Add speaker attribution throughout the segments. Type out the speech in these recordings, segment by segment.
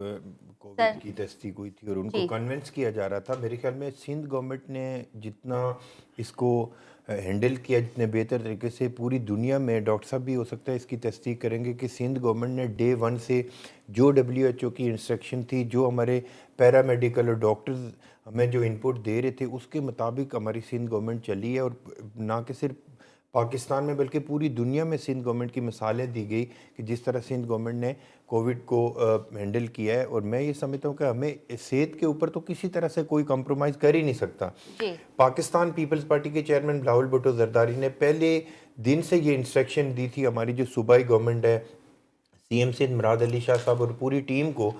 Speaker 1: Covid کی تصدیق ہوئی تھی اور ان کو
Speaker 2: جی
Speaker 1: کنونس کیا جا رہا تھا. میرے خیال میں سندھ گورنمنٹ نے جتنا اس کو ہینڈل کیا جتنے بہتر طریقے سے, پوری دنیا میں ڈاکٹر صاحب بھی ہو سکتا ہے اس کی تصدیق کریں گے کہ سندھ گورنمنٹ نے ڈے ون سے جو WHO کی انسٹرکشن تھی, جو ہمارے پیرامیڈیکل اور ڈاکٹرز ہمیں جو ان پٹ دے رہے تھے, اس کے مطابق ہماری سندھ گورنمنٹ چلی ہے. اور نہ کہ صرف پاکستان میں بلکہ پوری دنیا میں سندھ گورنمنٹ کی مثالیں دی گئی کہ جس طرح سندھ گورنمنٹ نے کووڈ کو ہینڈل کیا ہے. اور میں یہ سمجھتا ہوں کہ ہمیں صحت کے اوپر تو کسی طرح سے کوئی کمپرومائز کر ہی نہیں سکتا.
Speaker 2: جی
Speaker 1: پاکستان پیپلز پارٹی کے چیئرمین بلاول بھٹو زرداری نے پہلے دن سے یہ انسٹرکشن دی تھی ہماری جو صوبائی گورنمنٹ ہے, CM سندھ مراد علی شاہ صاحب اور پوری ٹیم کو,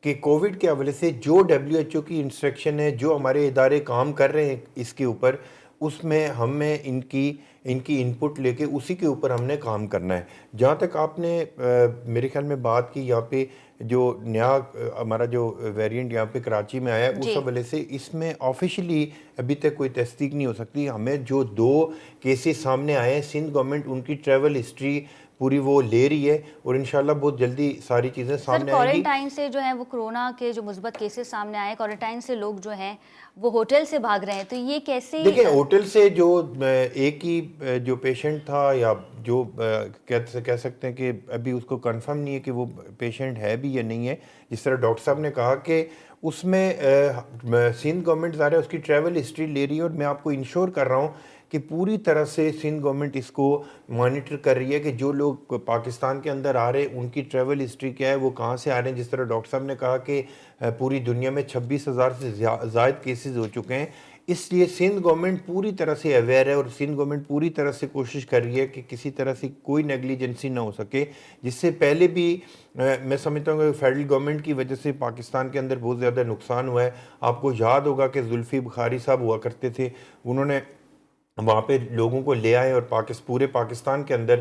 Speaker 1: کہ کووڈ کے حوالے سے جو WHO کی انسٹرکشن ہے, جو ہمارے ادارے کام کر رہے ہیں اس کے اوپر, اس میں ہمیں ان کی ان پٹ لے کے اسی کے اوپر ہم نے کام کرنا ہے. جہاں تک آپ نے میرے خیال میں بات کی یہاں پہ جو نیا ہمارا جو ویریئنٹ یہاں پہ کراچی میں آیا ہے, اس
Speaker 2: جی
Speaker 1: حوالے سے اس میں آفیشلی ابھی تک کوئی تصدیق نہیں ہو سکتی. ہمیں جو 2 کیسز سامنے آئے ہیں, سندھ گورنمنٹ ان کی ٹریول ہسٹری پوری وہ لے رہی ہے اور انشاءاللہ بہت جلدی ساری چیزیں
Speaker 2: سر
Speaker 1: سامنے آئیں گی.
Speaker 2: کوارنٹائن سے جو ہیں وہ کرونا کے جو مثبت کیسز سامنے آئے, کوارنٹائن سے لوگ جو ہیں وہ ہوٹل سے بھاگ رہے ہیں, تو یہ کیسے
Speaker 1: دیکھیں ہوٹل سے جو ایک ہی جو پیشنٹ تھا, یا جو کہہ سکتے ہیں کہ ابھی اس کو کنفرم نہیں ہے کہ وہ پیشنٹ ہے بھی یا نہیں ہے, جس طرح ڈاکٹر صاحب نے کہا کہ اس میں سندھ گورنمنٹ ظاہر ہے اس کی ٹریول ہسٹری لے رہی ہے. اور میں آپ کو انشور کر رہا ہوں کہ پوری طرح سے سندھ گورنمنٹ اس کو مانیٹر کر رہی ہے کہ جو لوگ پاکستان کے اندر آ رہے ہیں ان کی ٹریول ہسٹری کیا ہے, وہ کہاں سے آ رہے ہیں. جس طرح ڈاکٹر صاحب نے کہا کہ پوری دنیا میں 26,000 سے زائد کیسز ہو چکے ہیں, اس لیے سندھ گورنمنٹ پوری طرح سے اویئر ہے اور سندھ گورنمنٹ پوری طرح سے کوشش کر رہی ہے کہ کسی طرح سے کوئی نیگلیجنسی نہ ہو سکے. جس سے پہلے بھی میں سمجھتا ہوں کہ فیڈرل گورنمنٹ کی وجہ سے پاکستان کے اندر بہت زیادہ نقصان ہوا ہے. آپ کو یاد ہوگا کہ زلفی بخاری صاحب ہوا کرتے تھے, انہوں نے وہاں پہ لوگوں کو لے آئے اور پورے پاکستان کے اندر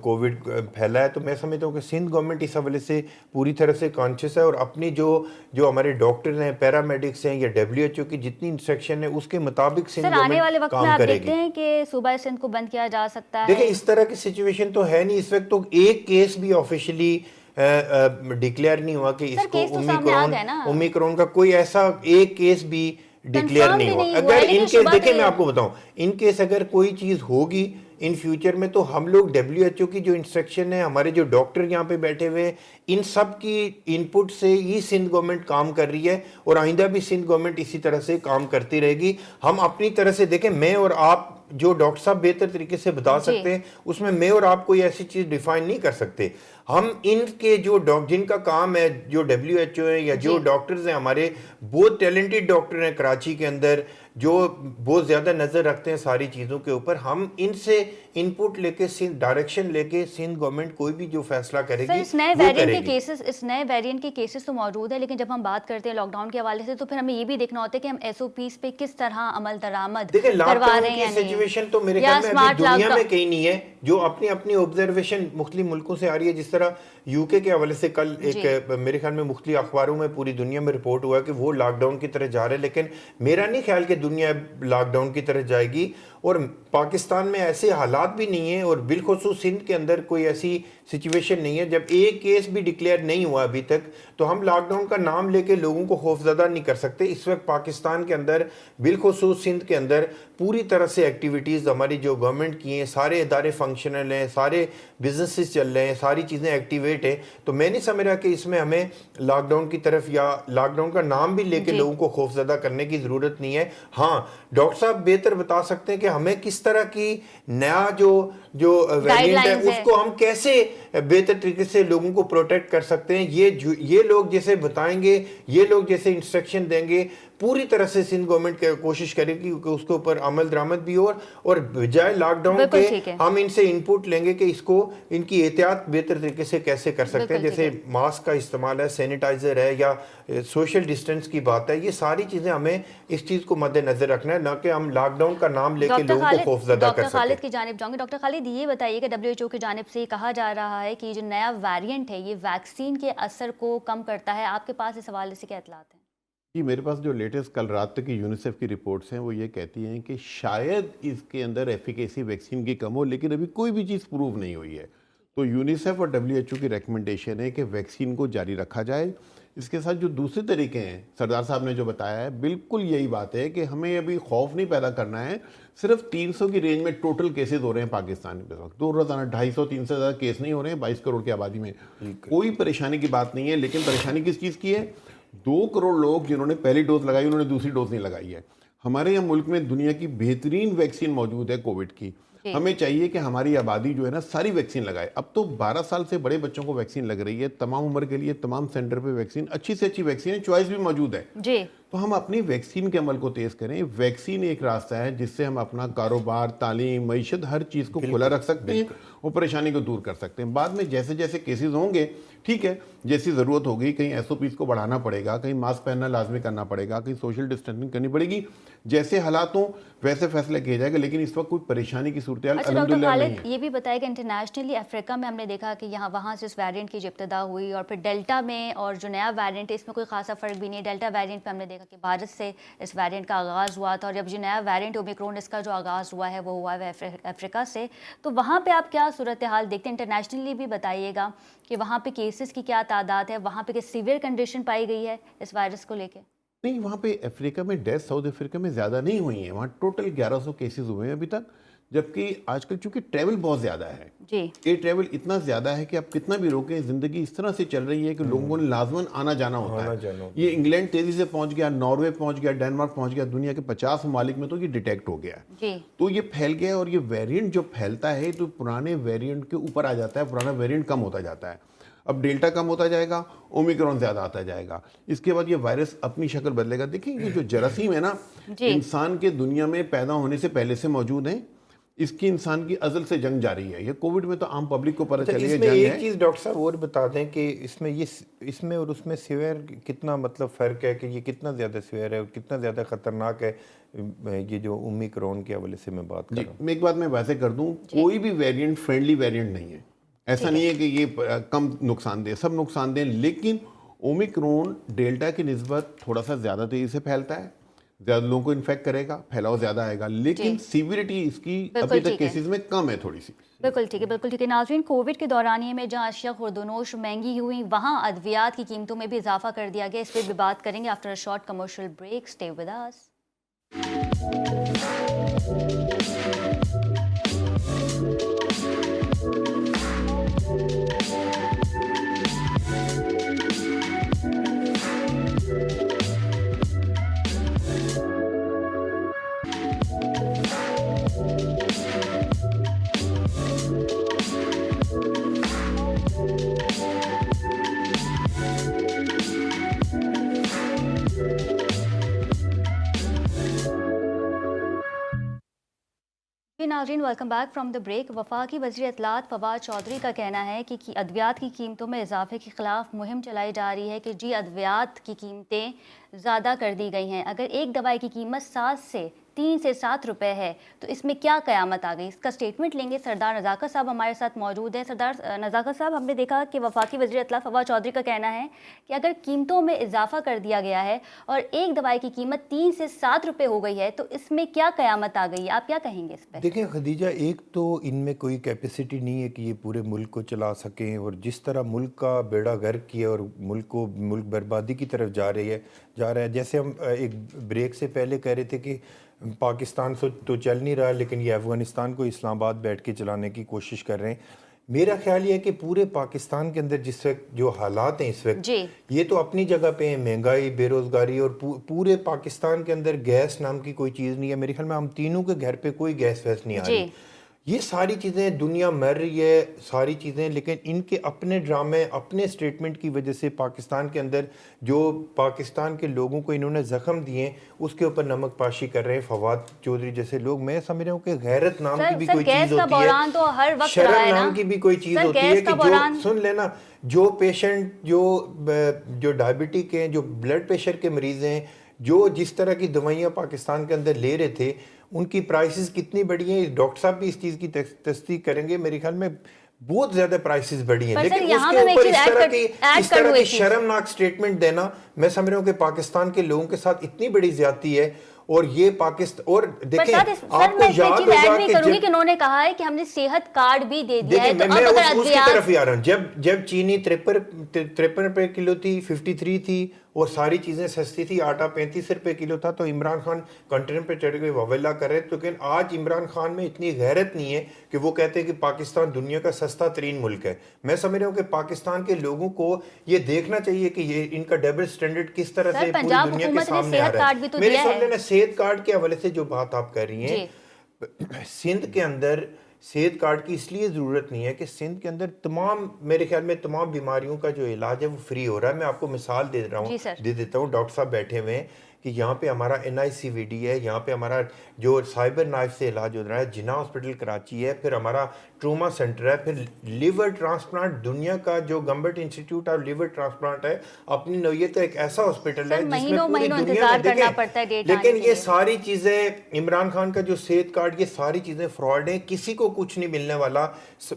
Speaker 1: کووڈ پھیلا ہے. تو میں سمجھتا ہوں کہ سندھ گورنمنٹ اس حوالے سے پوری طرح سے کانشیس ہے اور اپنی جو ہمارے ڈاکٹر ہیں, پیرامیڈکس ہیں, یا WHO کی جتنی انسٹرکشن ہے اس کے مطابق سندھ
Speaker 2: سر آنے والے
Speaker 1: گورنمنٹ
Speaker 2: وقت میں
Speaker 1: کام
Speaker 2: آپ
Speaker 1: کرے
Speaker 2: دیکھتے
Speaker 1: گی.
Speaker 2: ہیں کہ صوبہ سندھ کو بند کیا جا سکتا
Speaker 1: دیکھیں
Speaker 2: ہے؟
Speaker 1: اس طرح کی سچویشن تو ہے نہیں اس وقت, تو ایک کیس بھی آفیشلی ڈکلیئر نہیں ہوا کہ اس
Speaker 2: سر
Speaker 1: کو
Speaker 2: کیس تو سامنے آ گئے نا,
Speaker 1: اومیکرون کا کوئی ایسا ایک کیس بھی ڈکلیئر
Speaker 2: کنفرم
Speaker 1: نہیں
Speaker 2: بھی
Speaker 1: ہوا.
Speaker 2: نہیں ہوا
Speaker 1: اگر
Speaker 2: ہے,
Speaker 1: ان
Speaker 2: لیکن
Speaker 1: کیس
Speaker 2: شبہ
Speaker 1: دیکھیں
Speaker 2: بھی
Speaker 1: میں
Speaker 2: ہے.
Speaker 1: آپ کو بتاؤں, ان کیس اگر کوئی چیز ہوگی ان فیوچر میں, تو ہم لوگ WHO کی جو انسٹرکشن ہے, ہمارے جو ڈاکٹر یہاں پہ بیٹھے ہوئے ہیں, ان سب کی ان پٹ سے ہی سندھ گورنمنٹ کام کر رہی ہے اور آئندہ بھی سندھ گورنمنٹ اسی طرح سے کام کرتی رہے گی. ہم اپنی طرح سے دیکھیں, میں اور آپ جو ڈاکٹر صاحب بہتر طریقے سے بتا
Speaker 2: جی
Speaker 1: سکتے ہیں, اس میں میں اور آپ کوئی ایسی چیز ڈیفائن نہیں کر سکتے. ہم ان کے جو جن کا کام ہے, جو WHO ہے یا جو
Speaker 2: جی
Speaker 1: ڈاکٹرز ہیں, ہمارے بہت ٹیلنٹڈ ڈاکٹر ہیں کراچی کے اندر جو بہت زیادہ نظر رکھتے ہیں ساری چیزوں کے اوپر, ہم ان سے ان پٹ لے کے ڈائریکشن لے کے سندھ گورنمنٹ کوئی بھی جو فیصلہ کرے
Speaker 2: سر
Speaker 1: گی
Speaker 2: اس نئے
Speaker 1: وہ
Speaker 2: ویرینٹ
Speaker 1: کرے
Speaker 2: کے
Speaker 1: گی.
Speaker 2: کیسز تو موجود ہے, لیکن جب ہم بات کرتے ہیں لاک ڈاؤن کے حوالے سے تو پھر ہمیں یہ بھی دیکھنا ہوتا ہے کہ ہم SOPs پہ کس طرح عمل درآمد
Speaker 1: دیکھیں لاک
Speaker 2: کروا رہے
Speaker 1: ڈاؤن
Speaker 2: ہیں
Speaker 1: کی
Speaker 2: یا نہیں,
Speaker 1: سچویشن تو میرے
Speaker 2: یا
Speaker 1: خیال میں ابھی
Speaker 2: اسمارٹ لاک
Speaker 1: دنیا میں
Speaker 2: ڈاؤن.
Speaker 1: کہیں نہیں ہے, جو اپنی اپنی آبزرویشن مختلف ملکوں سے آ رہی ہے. جس طرح UK کے حوالے سے کل ایک
Speaker 2: جی
Speaker 1: میرے خیال میں مختلف اخباروں میں پوری دنیا میں رپورٹ ہوا کہ وہ لاک ڈاؤن کی طرح جا رہے ہیں, لیکن میرا نہیں خیال کہ دنیا لاک ڈاؤن کی طرح جائے گی. اور پاکستان میں ایسے حالات بھی نہیں ہیں, اور بالخصوص سندھ کے اندر کوئی ایسی سچویشن نہیں ہے. جب ایک کیس بھی ڈکلیئر نہیں ہوا ابھی تک, تو ہم لاک ڈاؤن کا نام لے کے لوگوں کو خوفزدہ نہیں کر سکتے. اس وقت پاکستان کے اندر بالخصوص سندھ کے اندر پوری طرح سے ایکٹیویٹیز ہماری جو گورنمنٹ کی ہیں, سارے ادارے فنکشنل ہیں, سارے بزنسز چل رہے ہیں, ساری چیزیں ایکٹیویٹ ہیں. تو میں نہیں سمجھ رہا کہ اس میں ہمیں لاک ڈاؤن کی طرف یا لاک ڈاؤن کا نام بھی لے کے
Speaker 2: جی
Speaker 1: لوگوں کو خوفزدہ کرنے کی ضرورت نہیں ہے. ہاں ڈاکٹر صاحب بہتر بتا سکتے ہیں کہ ہمیں کس طرح کی نیا جو
Speaker 2: گائیڈ
Speaker 1: ویریئنٹ ہے
Speaker 2: لائنز
Speaker 1: اس کو ہم کیسے بہتر طریقے سے لوگوں کو پروٹیکٹ کر سکتے ہیں. یہ لوگ جیسے بتائیں گے, یہ لوگ جیسے انسٹرکشن دیں گے, پوری طرح سے سندھ گورنمنٹ کوشش کرے گی کہ اس کے اوپر عمل درآمد بھی ہو, اور بجائے لاک ڈاؤن
Speaker 2: بالکل
Speaker 1: کے
Speaker 2: ٹھیک ہے,
Speaker 1: ہم ان سے ان پٹ لیں گے کہ اس کو ان کی احتیاط بہتر طریقے سے کیسے کر سکتے ہیں.
Speaker 2: بالکل ٹھیک
Speaker 1: جیسے
Speaker 2: ہے.
Speaker 1: ماسک کا استعمال ہے, سینیٹائزر ہے, یا سوشل ڈسٹینس کی بات ہے, یہ ساری چیزیں ہمیں اس چیز کو مد نظر رکھنا ہے, نہ کہ ہم لاک ڈاؤن کا نام لے کے لوگوں کو خوفزدہ کر
Speaker 2: ڈاکٹر
Speaker 1: سکیں.
Speaker 2: خالد کی جانب جاؤں گے. ڈاکٹر خالد یہ بتائیے کہ WHO کی جانب سے کہا جا رہا ہے کہ یہ جو نیا ویریئنٹ ہے یہ ویکسین کے اثر کو کم کرتا ہے, آپ کے پاس اس حوالے سے کیا اطلاعات ہیں؟
Speaker 3: جی میرے پاس جو لیٹسٹ کل رات تک کی یونیسیف کی رپورٹس ہیں وہ یہ کہتی ہیں کہ شاید اس کے اندر ایفیکیسی ویکسین کی کم ہو, لیکن ابھی کوئی بھی چیز پروو نہیں ہوئی ہے. تو یونیسیف اور WHO کی ریکمنڈیشن ہے کہ ویکسین کو جاری رکھا جائے. اس کے ساتھ جو دوسرے طریقے ہیں سردار صاحب نے جو بتایا ہے بالکل یہی بات ہے کہ ہمیں ابھی خوف نہیں پیدا کرنا ہے. صرف 300 کی رینج میں ٹوٹل کیسز ہو رہے ہیں پاکستان میں اس وقت. تو روزانہ 250-300 سے زیادہ کیس نہیں ہو رہے ہیں 22 کروڑ کی آبادی میں. کوئی پریشانی کی بات نہیں ہے. لیکن پریشانی کس چیز کی ہے؟ 2 کروڑ لوگ جنہوں نے پہلی ڈوز لگائی انہوں نے دوسری ڈوز نہیں لگائی ہے. ہمارے یہاں ملک میں دنیا کی بہترین ویکسین موجود ہے کووڈ کی. ہمیں چاہیے کہ ہماری آبادی جو ہے نا ساری ویکسین لگائے. اب تو 12 سال سے بڑے بچوں کو ویکسین لگ رہی ہے. تمام عمر کے لیے تمام سینٹر پہ ویکسین اچھی سے اچھی ویکسین ہے. چوائس بھی موجود ہے.
Speaker 2: جی
Speaker 3: تو ہم اپنی ویکسین کے عمل کو تیز کریں. ویکسین ایک راستہ ہے جس سے ہم اپنا کاروبار، تعلیم، معیشت ہر چیز کو کھلا رکھ سکتے ہیں اور پریشانی کو دور کر سکتے ہیں. بعد میں جیسے جیسے کیسز ہوں گے ٹھیک ہے، جیسی ضرورت ہوگی کہیں SOPs کو بڑھانا پڑے گا، کہیں ماسک پہننا لازمی کرنا پڑے گا، کہیں سوشل ڈسٹینسنگ کرنی پڑے گی. جیسے حالات ہوں ویسے فیصلہ کیا جائے گا. لیکن اس وقت کوئی پریشانی کی صورتحال
Speaker 2: اچھا ڈاکٹر
Speaker 3: الحمدللہ نہیں
Speaker 2: خالد
Speaker 3: ہے.
Speaker 2: یہ بھی بتائے کہ انٹرنیشنلی افریقہ میں ہم نے دیکھا کہ وہاں سے اس ویریئنٹ کی جو ابتدا ہوئی اور پھر ڈیلٹا میں، اور جو نیا ویریئنٹ ہے اس میں کوئی خاصا فرق بھی نہیں ہے. ڈیلٹا ویریئنٹ پہ ہم نے دیکھا کہ بھارت سے اس ویریئنٹ کا آغاز ہوا تھا، اور جب جو نیا ویریئنٹ اومیکرون اس کا جو آغاز ہوا ہے وہ ہوا ہے افریقہ سے. تو وہاں پہ آپ کیا صورتحال دیکھتے ہیں؟ انٹرنیشنلی بھی بتائیے گا کہ وہاں پہ کیسز کی کیا تعداد ہے، وہاں پہ سیویئر کنڈیشن پائی گئی ہے اس وائرس کو لے کے؟
Speaker 3: نہیں، وہاں پہ افریقہ میں ڈیتھ ساؤتھ افریقہ میں زیادہ نہیں ہوئی ہیں. وہاں ٹوٹل 1100 کیسز ہوئے ہیں ابھی تک. جبکہ آج کل چونکہ ٹریول بہت زیادہ ہے،
Speaker 2: جی
Speaker 3: یہ ٹریول اتنا زیادہ ہے کہ آپ کتنا بھی روکیں زندگی اس طرح سے چل رہی ہے کہ لوگوں کو لازماً آنا جانا ہوتا ہے. یہ انگلینڈ تیزی سے پہنچ گیا، ناروے پہنچ گیا، ڈینمارک پہنچ گیا. دنیا کے 50 ممالک میں تو یہ ڈیٹیکٹ ہو گیا ہے.
Speaker 2: جی
Speaker 3: تو یہ پھیل گیا. اور یہ ویریئنٹ جو پھیلتا ہے تو پرانے ویریئنٹ کے اوپر آ جاتا ہے، پرانا ویریئنٹ کم ہوتا جاتا ہے. اب ڈیلٹا کم ہوتا جائے گا، اومیکرون زیادہ آتا جائے گا. اس کے بعد یہ وائرس اپنی شکل بدلے گا. دیکھیں یہ جو جراثیم ہے نا انسان کے دنیا میں پیدا ہونے سے پہلے سے موجود ہیں. اس کی انسان کی ازل سے جنگ جاری ہے. یہ کووڈ میں تو عام پبلک کو پتہ چلی ہے جنگ ہے.
Speaker 1: ایک چیز ڈاکٹر صاحب اور بتا دیں کہ اس میں اور اس میں سیویئر کتنا مطلب فرق ہے، کہ یہ کتنا زیادہ سیویئر ہے اور کتنا زیادہ خطرناک ہے یہ جو اومیکرون کے حوالے سے میں بات کر رہا ہوں؟
Speaker 3: میں ایک بات میں واضح کر دوں، کوئی بھی ویریئنٹ فرینڈلی ویریئنٹ نہیں ہے. ایسا نہیں ہے کہ یہ کم نقصان دہ، سب نقصان دہ. لیکن اومیکرون ڈیلٹا کی نسبت تھوڑا سا زیادہ تیزی سے پھیلتا ہے، زیادہ لوگوں کو انفیکٹ کرے گا، پھیلاؤ زیادہ آئے گا. لیکن سیویریٹی اس کی ابھی تک کیسز میں کم ہے تھوڑی سی.
Speaker 2: بالکل ٹھیک ہے، بالکل ٹھیک ہے. ناظرین، کووڈ کے دورانیے میں جہاں اشیاء خوردونوش مہنگی ہوئی وہاں ادویات کی قیمتوں میں بھی اضافہ کر دیا گیا. اس پہ بھی بات کریں گے after a short commercial break. Stay with us. ناظرین، welcome back from the break. وفاقی وزیر اطلاعات فواد چودھری کا کہنا ہے کہ ادویات کی قیمتوں میں اضافے کے خلاف مہم چلائی جا رہی ہے کہ ادویات کی قیمتیں زیادہ کر دی گئی ہیں. اگر ایک دوائی کی قیمت 3 سے 7 روپے ہے تو اس میں کیا قیامت آ گئی؟ اس کا سٹیٹمنٹ لیں گے. سردار نزاکت صاحب ہمارے ساتھ موجود ہیں. سردار نزاکت صاحب، ہم نے دیکھا کہ وفاقی وزیر اطلاع فواد چودھری کا کہنا ہے کہ اگر قیمتوں میں اضافہ کر دیا گیا ہے اور ایک دوائی کی قیمت 3 سے 7 روپے ہو گئی ہے تو اس میں کیا قیامت آ گئی؟ آپ کیا کہیں گے اس پہ؟
Speaker 1: دیکھیں خدیجہ، ایک تو ان میں کوئی کیپیسٹی نہیں ہے کہ یہ پورے ملک کو چلا سکیں، اور جس طرح ملک کا بیڑا غرق کیا اور ملک بربادی کی طرف جا رہا ہے. جیسے ہم ایک بریک سے پہلے کہہ رہے تھے کہ پاکستان تو چل نہیں رہا، لیکن یہ افغانستان کو اسلام آباد بیٹھ کے چلانے کی کوشش کر رہے ہیں. میرا خیال یہ ہے کہ پورے پاکستان کے اندر جس وقت جو حالات ہیں اس وقت، یہ تو اپنی جگہ پہ ہیں. مہنگائی، بے روزگاری، اور پورے پاکستان کے اندر گیس نام کی کوئی چیز نہیں ہے. میرے خیال میں ہم تینوں کے گھر پہ کوئی گیس ویس نہیں آ رہی. یہ ساری چیزیں، دنیا مر رہی ہے ساری چیزیں، لیکن ان کے اپنے ڈرامے، اپنے سٹیٹمنٹ کی وجہ سے پاکستان کے اندر جو پاکستان کے لوگوں کو انہوں نے زخم دیے اس کے اوپر نمک پاشی کر رہے ہیں فواد چودھری جیسے لوگ. میں سمجھ رہا ہوں کہ غیرت نام کی بھی کوئی چیز ہوتی ہے، شرم نام کی بھی کوئی چیز ہوتی ہے کہ جو سن لینا، جو پیشنٹ جو ڈائبٹک ہیں، جو بلڈ پریشر کے مریض ہیں، جو جس طرح کی دوائیاں پاکستان کے اندر لے رہے تھے، ان کی پرائسز کتنی بڑی ہیں. ڈاکٹر صاحب بھی اس چیز کی تصدیق کریں گے. میرے خیال میں بہت زیادہ پرائسز بڑی ہیں. لیکن اس کے اوپر اس طرح کی شرمناک سٹیٹمنٹ دینا، میں سمجھ رہا ہوں کہ پاکستان کے لوگوں کے ساتھ اتنی بڑی زیادتی ہے. اور یہ پاکستان اور دیکھیں
Speaker 2: سر
Speaker 1: آپ کو
Speaker 2: میں ایک
Speaker 1: یاد
Speaker 2: چیز ایڈ
Speaker 1: ہوگا
Speaker 2: بھی
Speaker 1: کہ
Speaker 2: کروں گی
Speaker 1: جب
Speaker 2: کہ انہوں نے کہا ہے کہ ہم نے صحت کارڈ بھی دے دیا ہے،
Speaker 1: دیکھیں
Speaker 2: تو
Speaker 1: میں
Speaker 2: اب اگر
Speaker 1: اس کی طرف ہی آ رہا ہوں، جب چینی 53 روپے کلو تھی، 53 تھی اور ساری چیزیں سستی تھی، آٹا 35 روپے کلو تھا، تو عمران خان کنٹینر پہ چڑھ کے واویلا کر رہے تھے. لیکن آج عمران خان میں اتنی غیرت نہیں ہے کہ وہ کہتے ہیں کہ پاکستان دنیا کا سستا ترین ملک ہے. میں سمجھ رہا ہوں کہ پاکستان کے لوگوں کو یہ دیکھنا چاہیے کہ یہ ان کا ڈبل سٹینڈرڈ کس طرح سے پوری
Speaker 2: پنجاب
Speaker 1: دنیا کے
Speaker 2: حکومت نے
Speaker 1: سامنے آ
Speaker 2: صحت
Speaker 1: رہا
Speaker 2: کارڈ
Speaker 1: ہے.
Speaker 2: بھی تو
Speaker 1: میری
Speaker 2: دیا
Speaker 1: سامنے
Speaker 2: ہے.
Speaker 1: نا صحت کارڈ کے حوالے سے جو بات آپ کر رہی ہیں، سندھ کے اندر صحت کارڈ کی اس لیے ضرورت نہیں ہے کہ سندھ کے اندر تمام، میرے خیال میں تمام بیماریوں کا جو علاج ہے وہ فری ہو رہا ہے. میں آپ کو مثال دے دیتا ہوں، ڈاکٹر صاحب بیٹھے ہوئے ہیں کہ یہاں پہ ہمارا NICVD ہے، یہاں پہ ہمارا جو سائبر نائف سے علاج ہو رہا ہے، جناح ہاسپٹل کراچی ہے، پھر ہمارا ٹروما سینٹر ہے، پھر لیور ٹرانسپلانٹ دنیا کا جو Gambat Institute of Liver Transplant ہے اپنی نوعیت کا ایک ایسا ہاسپٹل ہے جس میں پوری دنیا میں دیکھیں. لیکن یہ ساری چیزیں عمران خان کا جو صحت کارڈ، یہ ساری چیزیں فراڈ ہیں، کسی کو کچھ نہیں ملنے والا.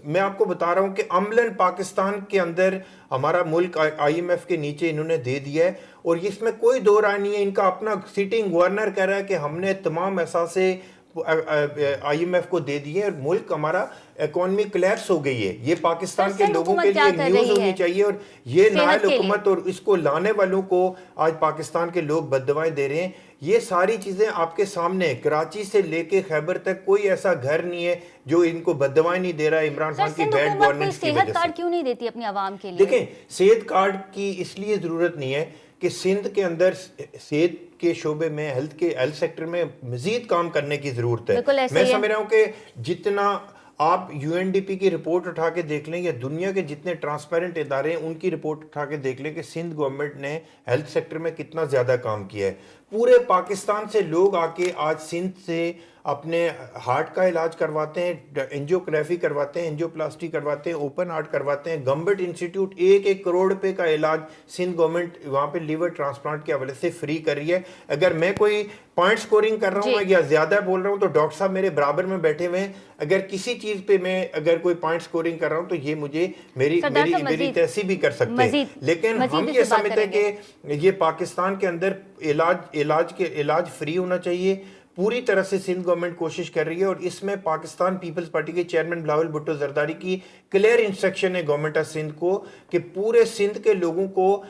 Speaker 1: میں آپ کو بتا رہا ہوں کہ عملاً پاکستان کے اندر ہمارا ملک IMF کے نیچے انہوں نے دے دیا ہے، اور اس میں کوئی دو رائے نہیں ہے. ان کا اپنا سٹنگ گورنر کہہ رہا ہے کہ ہم نے تمام اثاثے IMF کو دے دیے اور ملک ہمارا اکانومی کلیپس ہو گئی ہے. یہ پاکستان کے لوگوں کے لیے نیوز ہونی چاہیے، اور یہ نائل حکومت اور اس کو لانے والوں کو آج پاکستان کے لوگ بددعائیں دے رہے ہیں. یہ ساری چیزیں آپ کے سامنے، کراچی سے لے کے خیبر تک کوئی ایسا گھر نہیں ہے جو ان کو بددعائیں نہیں دے رہا ہے عمران خان کی بیڈ گورننس کی وجہ سے.
Speaker 2: صحت کارڈ کیوں نہیں دیتی اپنی عوام کے لیے؟
Speaker 1: دیکھیں صحت کارڈ کی اس لیے ضرورت نہیں ہے کہ سندھ کے اندر صحت کے شعبے میں، ہیلتھ سیکٹر میں مزید کام کرنے کی ضرورت ہے. میں سمجھ رہا ہوں کہ جتنا آپ UNDP کی رپورٹ اٹھا کے دیکھ لیں یا دنیا کے جتنے ٹرانسپیرنٹ ادارے ہیں ان کی رپورٹ اٹھا کے دیکھ لیں کہ سندھ گورنمنٹ نے ہیلتھ سیکٹر میں کتنا زیادہ کام کیا ہے. پورے پاکستان سے لوگ آ کے آج سندھ سے اپنے ہارٹ کا علاج کرواتے ہیں، انجیوگرافی کرواتے ہیں، انجیوپلاسٹی کرواتے ہیں، اوپن ہارٹ کرواتے ہیں. گورنمنٹ انسٹیٹیوٹ 1 کروڑ روپے کا علاج سندھ گورنمنٹ وہاں پہ لیور ٹرانسپلانٹ کے حوالے سے فری کر رہی ہے. اگر میں کوئی پوائنٹ سکورنگ کر رہا ہوں یا زیادہ بول رہا ہوں تو ڈاکٹر صاحب میرے برابر میں بیٹھے ہوئے ہیں. اگر کسی چیز پہ میں اگر کوئی پوائنٹ سکورنگ کر رہا ہوں تو یہ مجھے میری تحصیل بھی کر سکتے ہیں. لیکن ہم یہ سمجھتے ہیں کہ یہ پاکستان کے اندر علاج فری ہونا چاہیے. پوری طرح سے سندھ گورنمنٹ کوشش کر رہی ہے، اور اس میں پاکستان پیپلز پارٹی کے چیئرمین بلاول بھٹو زرداری کی کلیئر انسٹرکشن ہے گورنمنٹ آف سندھ کو کہ پورے سندھ کے لوگوں کو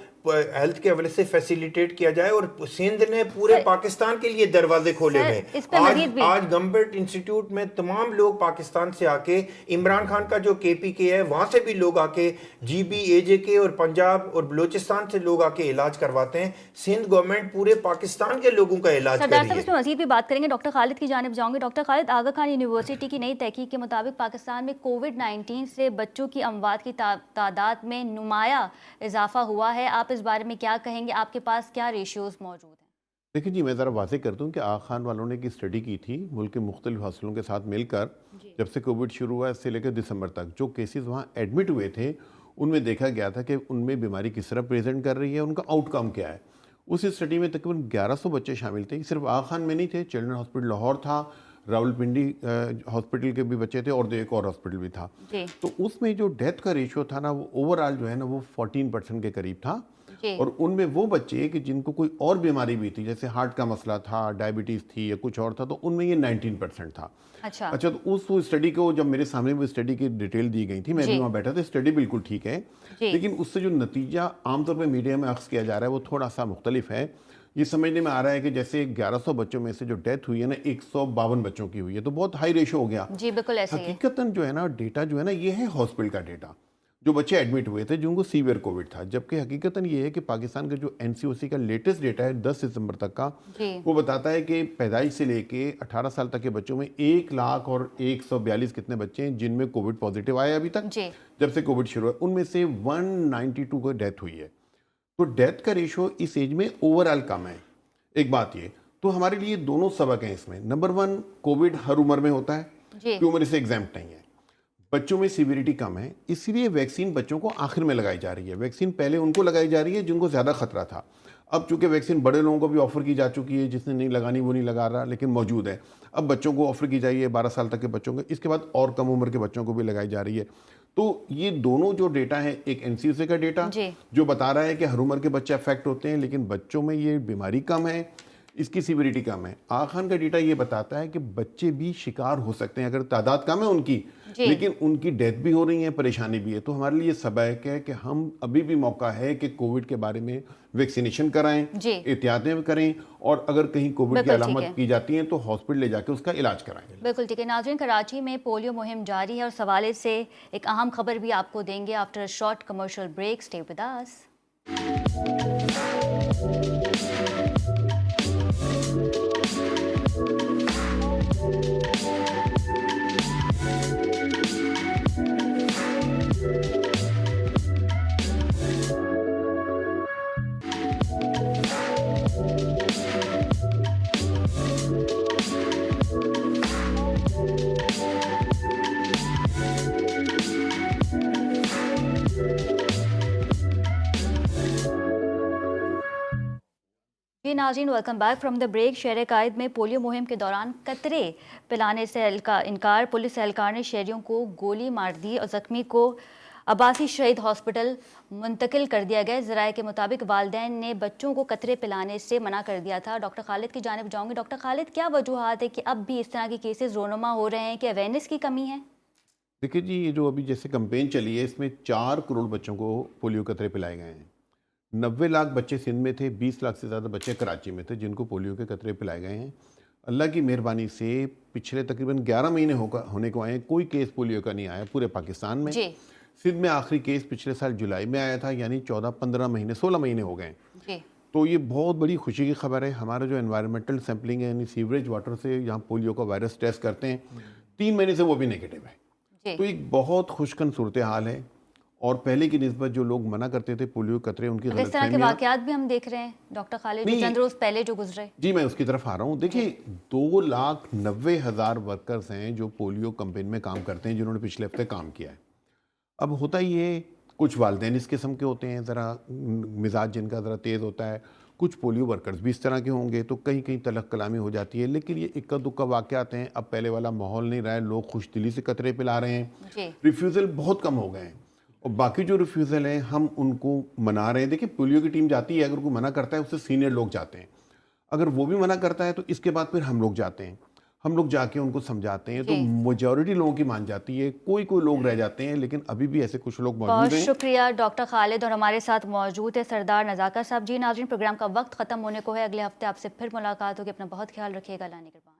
Speaker 1: ہیلتھ کے حوالے سے فیسیلیٹیٹ کیا جائے، اور سندھ نے پورے پاکستان کے لیے دروازے کھولے ہوئے ہیں. آج گورنمنٹ انسٹیٹیوٹ میں تمام لوگ پاکستان سے آ کے، عمران خان کا جو KPK ہے وہاں سے بھی لوگ آ کے، GB AJK اور پنجاب اور بلوچستان سے لوگ آ کے علاج کرواتے ہیں. سندھ گورنمنٹ پورے پاکستان کے لوگوں کا علاج کر رہی ہے.
Speaker 2: اس میں مزید بھی بات کریں گے. ڈاکٹر خالد کی جانب جاؤں گے. ڈاکٹر خالد، آغا خان یونیورسٹی کی نئی تحقیق کے مطابق پاکستان میں COVID-19 سے بچوں کی اموات کی تعداد میں نمایاں اضافہ ہوا ہے. آپ اس بارے میں کیا کہیں گے؟ آپ کے پاس کیا ریشیوز موجود ہیں؟
Speaker 3: دیکھیں جی، میں ذرا واضح کر دوں کہ آغا خان والوں نے ایک اسٹڈی کی تھی ملک کے مختلف ہاسپٹلوں کے ساتھ مل کر. جب سے کووڈ شروع ہوا اس سے لے کر دسمبر تک جو کیسز وہاں ایڈمٹ ہوئے تھے ان میں دیکھا گیا تھا کہ ان میں بیماری کس طرح پریزنٹ کر رہی ہے، ان کا آؤٹ کم کیا ہے. اس اسٹڈی میں تقریباً 1100 بچے شامل تھے. صرف آغا خان میں نہیں تھے، چلڈرن ہاسپٹل لاہور تھا، راولپنڈی ہاسپٹل کے بھی بچے تھے، اور ایک اور ہاسپٹل بھی تھا. تو اس میں جو ڈیتھ کا ریشیو تھا نا، وہ اوور آل جو ہے نا وہ 14% کے قریب تھا. اور ان میں وہ بچے کہ جن کو کوئی اور بیماری بھی تھی، جیسے ہارٹ کا مسئلہ تھا، ڈائبٹیز تھی یا کچھ اور تھا، تو ان میں یہ 19% تھا. اچھا، تو اس اسٹڈی کو جب میرے سامنے وہ اسٹڈی کی ڈیٹیل دی گئی تھی، میں بھی وہاں بیٹھا تھا. اسٹڈی بالکل ٹھیک ہے، لیکن اس سے جو نتیجہ عام طور پہ میڈیا میں اخذ کیا جا رہا ہے وہ تھوڑا سا مختلف ہے. یہ سمجھنے میں آ رہا ہے کہ جیسے 1100 بچوں میں سے جو ڈیتھ ہوئی ہے نا 152 بچوں کی ہوئی ہے، تو بہت ہائی ریشو ہو گیا.
Speaker 2: جی بالکل ایسے ہی.
Speaker 3: حقیقتاً جو ہے نا ڈیٹا جو ہے نا یہ ہے ہاسپٹل کا ڈیٹا، جو بچے ایڈمٹ ہوئے تھے جن کو سیویئر کووڈ تھا. جبکہ حقیقتاً یہ ہے کہ پاکستان کا جو NCOC کا لیٹسٹ ڈیٹا ہے 10 دسمبر تک کا، وہ بتاتا ہے کہ پیدائش سے لے کے 18 سال تک کے بچوں میں 1,01,42 کتنے بچے ہیں جن میں کووڈ پازیٹیو آئے ابھی تک. جب سے کووڈ شروع ہے ان میں سے 192 کو ڈیتھ ہوئی ہے. تو ڈیتھ کا ریشو اس ایج میں اوور آل کم ہے. ایک بات یہ تو ہمارے لیے دونوں سبق ہیں اس میں. نمبر 1، کووڈ ہر عمر میں ہوتا ہے، کوئی عمر اسے ایگزیمپٹ نہیں ہے. بچوں میں سیویریٹی کم ہے، اس لیے ویکسین بچوں کو آخر میں لگائی جا رہی ہے. ویکسین پہلے ان کو لگائی جا رہی ہے جن کو زیادہ خطرہ تھا. اب چونکہ ویکسین بڑے لوگوں کو بھی آفر کی جا چکی ہے، جس نے نہیں لگانی وہ نہیں لگا رہا، لیکن موجود ہے. اب بچوں کو آفر کی جائیے 12 سال تک کے بچوں کو، اس کے بعد اور کم عمر کے بچوں کو بھی لگائی جا رہی ہے. تو یہ دونوں جو ڈیٹا ہے، ایک NCOC کا ڈیٹا جو بتا رہا ہے کہ ہر عمر کے بچے افیکٹ ہوتے ہیں لیکن بچوں میں یہ بیماری کم ہے، اس کی سیوریٹی کم ہے. آغا خان کا ڈیٹا یہ بتاتا ہے کہ بچے بھی شکار ہو سکتے ہیں, اگر تعداد کم ہے ان کی, لیکن ان کی ڈیتھ بھی ہو رہی ہے, پریشانی بھی ہے. تو ہمارے لیے سبق ہے کہ ہم ابھی بھی موقع ہے کہ کووڈ کے بارے میں ویکسینیشن کرائیں, احتیاطیں کریں, اور اگر کہیں کووڈ کی علامت کی جاتی ہیں تو ہاسپٹل لے جا کے اس کا علاج کرائیں.
Speaker 2: بالکل ٹھیک ہے ناظرین, کراچی میں پولیو مہم جاری ہے اور اس حوالے سے ایک اہم خبر بھی آپ کو دیں گے after a short commercial break. Stay with us. جی ناظرین, welcome back from the break. شہر قائد میں پولیو مہم کے دوران قطرے پلانے سے انکار, پولیس اہلکار نے شہریوں کو گولی مار دی اور زخمی کو عباسی شہید ہاسپٹل منتقل کر دیا گیا. ذرائع کے مطابق والدین نے بچوں کو قطرے پلانے سے منع کر دیا تھا. ڈاکٹر خالد کی جانب جاؤں گی. ڈاکٹر خالد, کیا وجوہات ہے کہ اب بھی اس طرح کے کیسز رونما ہو رہے ہیں, کہ اویئرنیس کی کمی ہے؟
Speaker 3: دیکھیے جی, یہ جو ابھی جیسے کمپین چلی ہے اس میں 4 کروڑ بچوں کو پولیو قطرے پلائے گئے ہیں. 90 لاکھ بچے سندھ میں تھے, 20 لاکھ سے زیادہ بچے کراچی میں تھے جن کو پولیو کے قطرے پلائے گئے ہیں. اللہ کی مہربانی سے پچھلے تقریباً 11 مہینے ہونے کو آئے, کوئی کیس پولیو کا نہیں آیا پورے پاکستان میں. سندھ میں آخری کیس پچھلے سال جولائی میں آیا تھا, یعنی 15 مہینے 16 مہینے ہو گئے. تو یہ بہت بڑی خوشی کی خبر ہے. ہمارا جو انوائرمنٹل سیمپلنگ ہے, یعنی سیوریج واٹر سے یہاں پولیو کا وائرس ٹیسٹ کرتے ہیں, 3 مہینے سے وہ بھی نیگیٹو ہے. تو ایک بہت خوشکن صورتحال ہے, اور پہلے کی نسبت جو لوگ منع کرتے تھے پولیو قطرے, ان کی غلط
Speaker 2: اس طرح کے واقعات بھی ہم دیکھ رہے ہیں ڈاکٹر خالد, جو چند روز پہلے جو گزرے.
Speaker 3: جی میں اس کی طرف آ رہا ہوں. دیکھیے 2,90,000 ورکرز ہیں جو پولیو کمپین میں کام کرتے ہیں, جنہوں نے پچھلے ہفتے کام کیا ہے. اب ہوتا یہ, کچھ والدین اس قسم کے ہوتے ہیں, ذرا مزاج جن کا ذرا تیز ہوتا ہے, کچھ پولیو ورکرز بھی اس طرح کے ہوں گے, تو کہیں کہیں تلخ کلامی ہو جاتی ہے. لیکن یہ اکا دکا واقعات ہیں. اب پہلے والا ماحول نہیں رہا ہے, لوگ خوش دلی سے قطرے پلا رہے ہیں, ریفیوزل بہت کم ہو گئے ہیں. اور باقی جو ریفیوزل ہیں ہم ان کو منا رہے ہیں. دیکھیں پولیو کی ٹیم جاتی ہے, اگر کوئی منع کرتا ہے اس سے سینئر لوگ جاتے ہیں, اگر وہ بھی منع کرتا ہے تو اس کے بعد پھر ہم لوگ جاتے ہیں, ہم لوگ جا کے ان کو سمجھاتے ہیں. تو میجورٹی لوگوں کی مان جاتی ہے, کوئی لوگ رہ جاتے ہیں, لیکن ابھی بھی ایسے کچھ لوگ موجود ہیں.
Speaker 2: بہت شکریہ ڈاکٹر خالد, اور ہمارے ساتھ موجود ہے سردار نزاکت صاحب. جی ناظرین, پروگرام کا وقت ختم ہونے کو ہے, اگلے ہفتے آپ سے پھر ملاقات ہوگی. اپنا بہت خیال رکھیے گا. اللہ نگہبان.